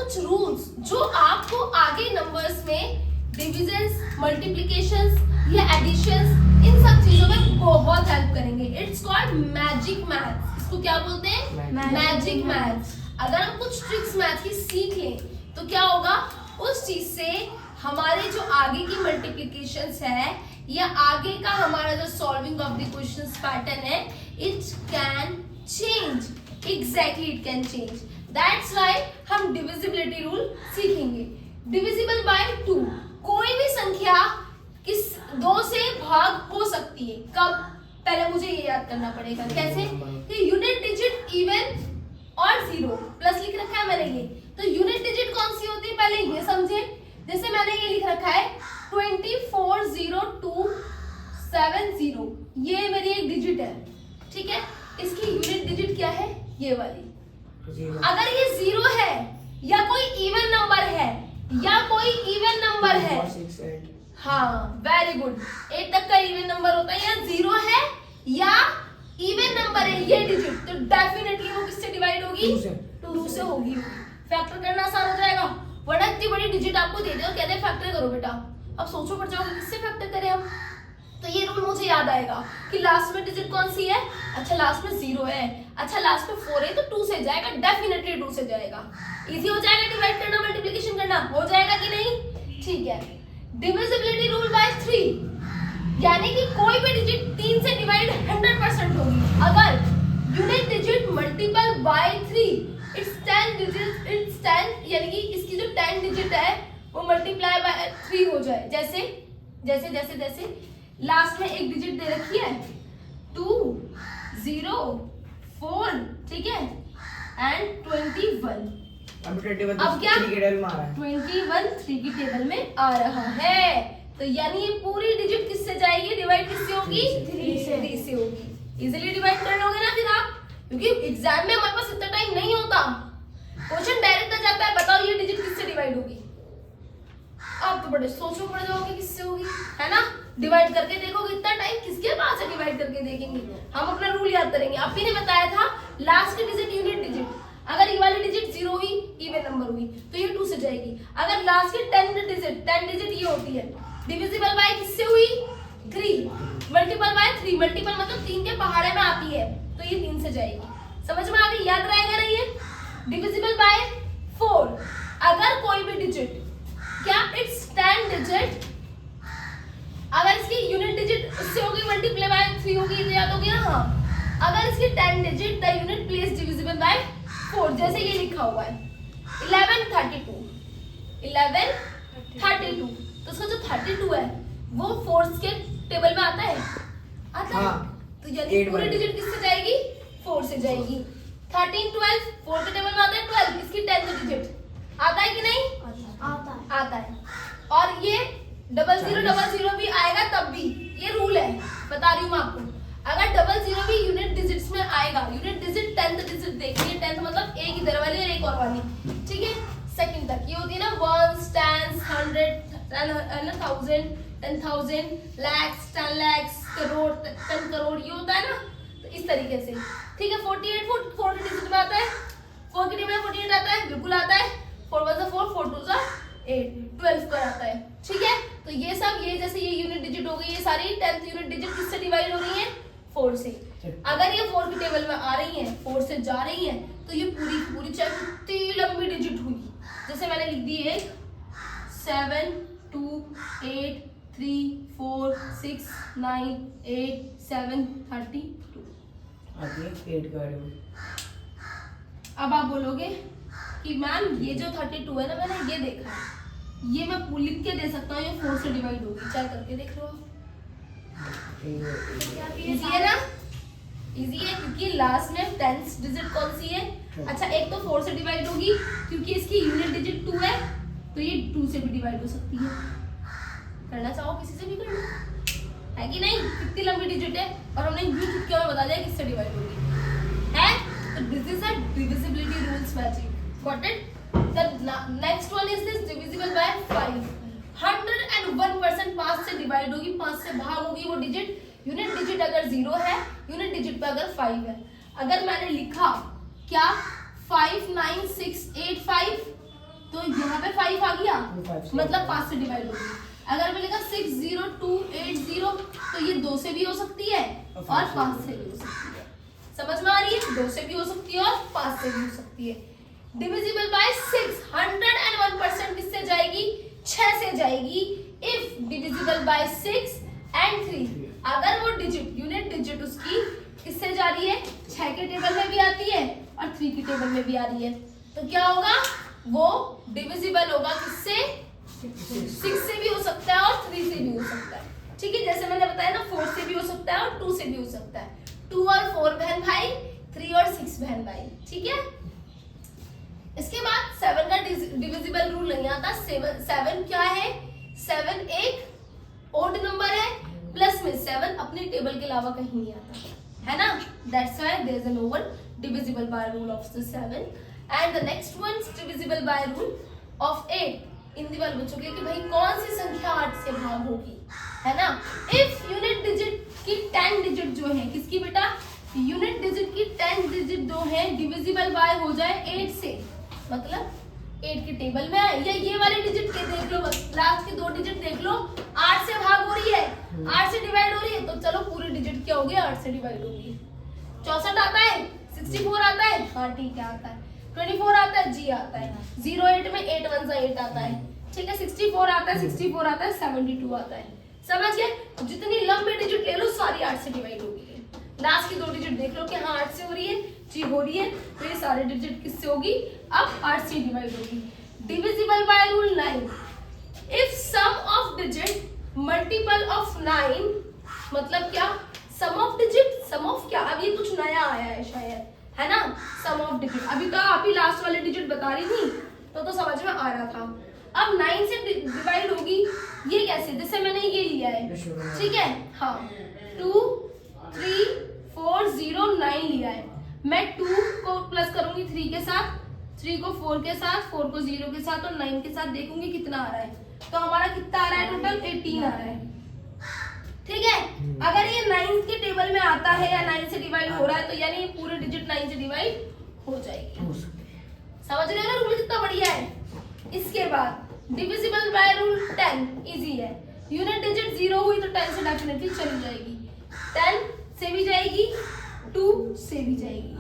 कुछ रूल्स जो आपको आगे नंबर्स में डिविजन्स, मल्टीप्लिकेशंस या एडिशंस इन सब चीजों में बहुत हेल्प करेंगे। It's called magic maths. इसको क्या बोलते हैं? Magic maths. अगर हम कुछ ट्रिक्स मैथ की सीख लें तो क्या होगा, उस चीज से हमारे जो आगे की मल्टीप्लिकेशंस है या आगे का हमारा जो solving of the questions pattern है, it can change. Exactly, it can change. That's why हम डिविजिबिलिटी रूल सीखेंगे। डिविजिबल बाय 2, कोई भी संख्या किस 2 से भाग हो सकती है। कब? पहले मुझे ये याद करना पड़ेगा। कैसे? कि यूनिट डिजिट इवन और जीरो, प्लस लिख रखा है मैंने ये, तो यूनिट डिजिट कौन सी होती है पहले ये समझे। जैसे मैंने ये लिख रखा है 240,270, ये मेरी एक डिजिट है, ठीक है। इसकी यूनिट डिजिट क्या है? ये वाली। अगर ये जीरो है या कोई इवन नंबर है या कोई इवन नंबर है, हाँ वेरी गुड, 8 तक का इवन नंबर होता है, या जीरो है या इवन नंबर है ये डिजिट, तो डेफिनेटली वो किससे डिवाइड होगी? 2 से होगी। फैक्टर करना आसान हो जाएगा। बड़ा इतनी बड़ी डिजिट आपको दे दे और कहते हैं फैक्टर करो बेटा, अब सोचो पड़ जाओगे किससे फैक्टर करें हम। तो ये रूल मुझे याद आएगा कि लास्ट में डिजिट कौन सी है? अच्छा लास्ट में 0 है, अच्छा लास्ट में 4 है, तो 2 से जाएगा, डेफिनेटली 2 से जाएगा। इजी हो जाएगा डिवाइड करना, मल्टीप्लिकेशन करना, हो जाएगा कि नहीं? ठीक है। डिविजिबिलिटी रूल बाय 3, यानी कि कोई भी डिजिट 3 से डिवाइड 100% होगी। अगर unit digit multiple bye 3, it's 10 digit, it's 10, यानी कि इसकी जो 10 डिजिट है वो मल्टीप्लाई बाय 3 हो जाए। जैसे जैसे जैसे जैसे लास्ट में एक डिजिट दे रखी है 2, 0, 4, ठीक है, एंड 21। अब क्या 3 की टेबल में आ रहा है, 21 3 की टेबल में आ रहा है। तो यानी ये पूरी डिजिट किससे जाएगी? डिवाइड किससे होगी? 3 से होगी। इजीली डिवाइड कर लोगे ना फिर आप, क्योंकि एग्जाम में हमारे पास इतना टाइम नहीं होता, क्वेश्चन डायरेक्ट आ जाता है, बताओ ये डिजिट किससे डिवाइड होगी। आप तो बड़े सोचो पड़ जाओगे किससे होगी, है ना। डिवाइड करके देखोगे, इतना टाइम किसके पास है डिवाइड करके देखेंगे। हम अपना रूल याद करेंगे। आपने बताया था लास्ट की डिजिट यूनिट डिजिट, अगर ये वाली डिजिट 0 हुई, इवन नंबर हुई, तो ये 2 से जाएगी। अगर लास्ट की 10 डिजिट ये होती है, डिविजिबल बाय किससे हुई? 3, मल्टीपल बाय 3, मल्टीपल मतलब 3 के पहाड़े में आती है, तो ये 3 से जाएगी। समझ में आ गई? याद रहेगा ना ये। डिविजिबल बाय 4, अगर कोई भी डिजिट, क्या इट्स 10 डिजिट, अगर इसकी यूनिट डिजिट उससे होगी मल्टीप्लाई बाय 3 होगी, तो याद होगी ना। हाँ, अगर इसकी 10 digit the unit place divisible by 4, जैसे ये लिखा हुआ है 1132, तो उसका जो 32 है वो 4 के टेबल में आता है, आता है। तो यानी पूरी डिजिट किससे जाएगी? 4 से जाएगी। 13 12 4 के टेबल में आता है 12, इसकी 10th डिजिट आता है कि नहीं? आता है। और ये 0000 भी आएगा तब भी, ये रूल है, बता रही हूँ मैं आपको। अगर 00 भी यूनिट डिजिट्स में आएगा, यूनिट डिजिट 10th डिजिट देखिए, 10th मतलब एक इधर वाली और एक और वाली, ठीक है, सेकंड तक ये होती है ना, 1 10 100 1000 10,000 lakhs 10 lakhs करोड़ 10 करोड़, ये होता है ना। तो इस तरीके से, ठीक है। 48 4 के डिजिट में आता है, 4 की टेबल में 48 आता है, बिल्कुल आता है। 4 1 4 4 2 8 12 पर आता है, ठीक है। तो ये सब, ये जैसे ये यूनिट डिजिट हो गई, ये सारी 10th यूनिट डिजिट किससे डिवाइड हो रही है? 4 से। अगर ये 4 की टेबल में आ रही है, 4 से जा रही है, तो ये पूरी पूरी चाहे कितनी लंबी डिजिट हुई, जैसे मैंने लिख दी है 7 2 8 3 4 6 9 8 7 32। अब आप बोलोगे कि मैम ये जो 32 है ना, मैंने ये देखा है, ये मैं लिख के दे सकता हूँ, ये 4 से डिवाइड होगी, चाहे करके देख लो। इजी है ना? इजी है क्योंकि लास्ट में 10th डिजिट कौन सी है? अच्छा, एक तो 4 से डिवाइड होगी क्योंकि इसकी यूनिट डिजिट 2 है, तो ये 2 से भी डिवाइड हो सकती है। करना चाहो किसी से भी कर लो, है कि नहीं। कितनी लंबी डिजिट है और हमने यूं क्यों बता दिया किससे डिवाइड होगी, है। तो this is a divisibility rules magic, got it. The next one is this divisible by 5। 101% 5 से डिवाइड होगी, 5 से भाग होगी वो डिजिट। यूनिट डिजिट अगर 0 है, यूनिट डिजिट पे अगर 5 है, अगर मैंने लिखा क्या 59685, तो यहाँ पे 5 आ गया, मतलब 5 से डिवाइड होगी। अगर मिलेगा 60280 तो ये 2 से भी हो सकती है और 5 से भी हो सकती है। समझ में आ रही है? 2 से भी हो सकती है और 5 से भी हो सकती है। डिविजिबल बाय 6 101% किससे जाएगी? 6 से जाएगी। इफ डिविजिबल बाय 6 एंड 3, अगर वो डिजिट यूनिट डिजिट उसकी किससे जा रही है? 6 के टेबल में भी आती है और 3 के टेबल में भी आ रही है, तो क्या होगा? वो डिविजिबल होगा किससे? 6 से भी हो सकता है और 3 से भी हो सकता है। ठीक है, जैसे मैंने बताया ना 4 से भी हो सकता है और 2 से भी हो सकता है। 2 और 4 बहन भाई, 3 और 6 बहन भाई। ठीक है, इसके बाद 7 का डिविजिबल रूल नहीं आता। 7 क्या है? 7 एक ओड नंबर है, प्लस में 7 अपने टेबल के अलावा कहीं नहीं आता है ना। That's why there is no one divisible by rule of the 7 and the next one divisible by rule of 8। Hindi वाले बच्चों के लिए कि भाई कौन सी संख्या 8 से भाग होगी, है ना। इफ यूनिट डिजिट की 10 डिजिट जो है किसकी बेटा? यूनिट डिजिट की 10 डिजिट जो है डिविजिबल बाय हो जाए 8 से, मतलब 8 के टेबल में आए, या ये वाले डिजिट के देख लो, बस लास्ट के 2 डिजिट देख लो, 8 से भाग हो रही है, 8 से डिवाइड हो रही है, तो चलो पूरे डिजिट क्या हो गया? 8 से डिवाइड होगी। 64 आता है, 64 आता है, हाँ ठीक है आता है, 24 आता है, जी आता है, 08 में 8 1 जा 8 आता है, ठीक है, 64 आता है, 64 आता है, 72 आता है। समझ गए? जितनी लंबी डिजिट ले लो सारी 8 से डिवाइड होगी। लास्ट की 2 डिजिट देख लो कि हाँ 8 से हो रही है, जी हो रही है, तो ये सारे डिजिट किससे होगी? अब 8 से डिवाइड होगी। Divisible by rule 9। If sum of digit multiple of 9, मतलब क्या? Sum of digit, sum of क्या? अब ये कुछ नया आया है शायद, है ना। सम ऑफ डिजिट, अभी तो आप ही लास्ट वाले डिजिट बता रही थी तो समझ में आ रहा था। अब 9 से डिवाइड होगी, ये कैसे? जैसे मैंने ये लिया है, ठीक है, हाँ 2 3 4 0 9 लिया है, मैं 2 को प्लस करूंगी 3 के साथ, 3 को 4 के साथ, 4 को 0 के साथ और 9 के साथ, देखूंगी कितना आ रहा है, तो हमारा कितना आ रहा है? टोटल 18 आ रहा है। ठीक है, अगर ये 9 के टेबल में आता है या 9 से डिवाइड हो रहा है, तो यानी पूरे डिजिट 9 से डिवाइड हो जाएगी। समझ रहे हो ना रूल कितना बढ़िया है। इसके बाद डिविजिबल बाय रूल 10, इजी है। यूनिट डिजिट 0 हुई तो 10 से डेफिनेटली चली जाएगी, 10 से भी जाएगी, 2 से भी जाएगी,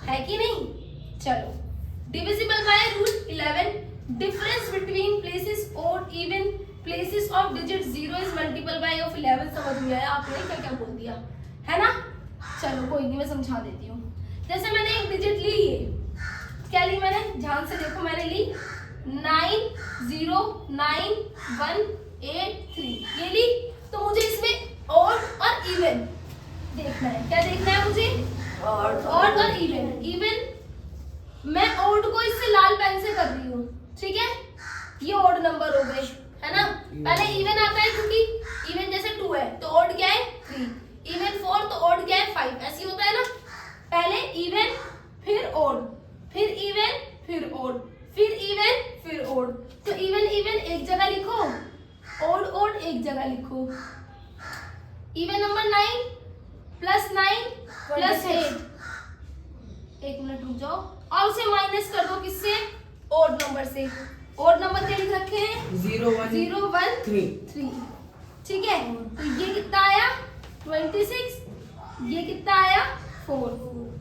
है कि नहीं? चलो, divisible by rule 11। Difference between places और even places of digit 0 is multiple by of 11। समझ में आया आपने क्या क्या बोल दिया, है ना। चलो कोई नहीं, मैं समझा देती हूँ। जैसे मैंने एक डिजिट ली है, क्या ली मैंने? ध्यान से देखो, मैंने ली 9 0 9 1 8 3, ये ली। तो मुझे इसमें ऑड और इवन देखना है। क्या देखना है मुझे? ऑड और इवन। इवन मैं ऑड को इससे लाल पेन से कर रही हूँ, ठीक है, ये ऑड नंबर हो गए, है ना। पहले इवन आता है क्योंकि इवन जैसे 2 है तो ऑड क्या है? 3, इवन 4 तो ऑड क्या है? 5, ऐसे होता है ना। पहले इवन फिर ऑड, फिर इवन फिर ऑड, फिर इवन फिर ऑड। तो इवन इवन एक जगह लिखो, ऑड ऑड एक जगह लिखो। इवन नंबर 9 प्लस 9 प्लस 8, एक मिनट रुक जाओ, और उसे माइनस कर दो किससे? ऑड नंबर से। ऑड नंबर क्या लिख रखे हैं? 0 1 3, ठीक है। तो ये कितना आया? 26, ये कितना आया? 4,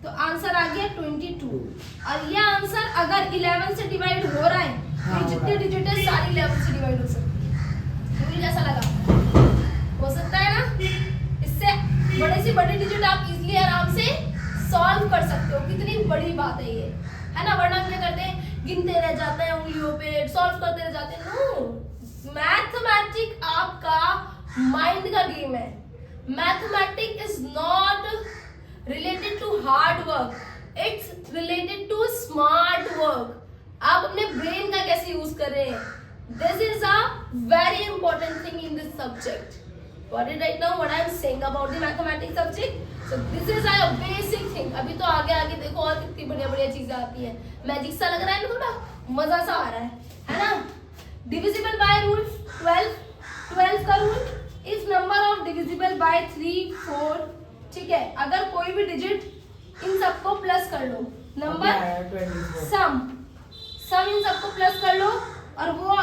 तो आंसर आ गया 22। और ये आंसर अगर 11 से डिवाइड हो रहा है तो जितने डिजिट है सारी 11 से डिवाइड हो सकती है। मुझे कैसा लगा? हो सकता है ना। इससे बड़े से बड़े डिजिट आप इजीली आराम से सॉल्व कर सकते हो। कितनी बड़ी बात है ये, है ना। वरना क्या करते हैं, गिनते रह जाते हैं उंगलियों पे, सॉल्व करते रह जाते हैं। नो, मैथमेटिक आपका माइंड का गेम है। Mathematic is not related to hard work, it's related to smart work. आप अपने ब्रेन का कैसे यूज कर रहे हैं, this is a very important thing in this subject. What is right now what I am saying about the mathematics subject? So this is a basic thing. अभी तो आगे आगे देखो और कितनी बढ़िया बढ़िया चीजें आती हैं। मैजिक सा लग रहा है ना, थोड़ा मजा सा आ रहा है ना। डिविजिबल बाय रूल 12 का rule, if number of divisible by 3 4, ठीक है, अगर कोई भी डिजिट इन सबको प्लस कर लो, नंबर सम इन सबको प्लस कर लो और वो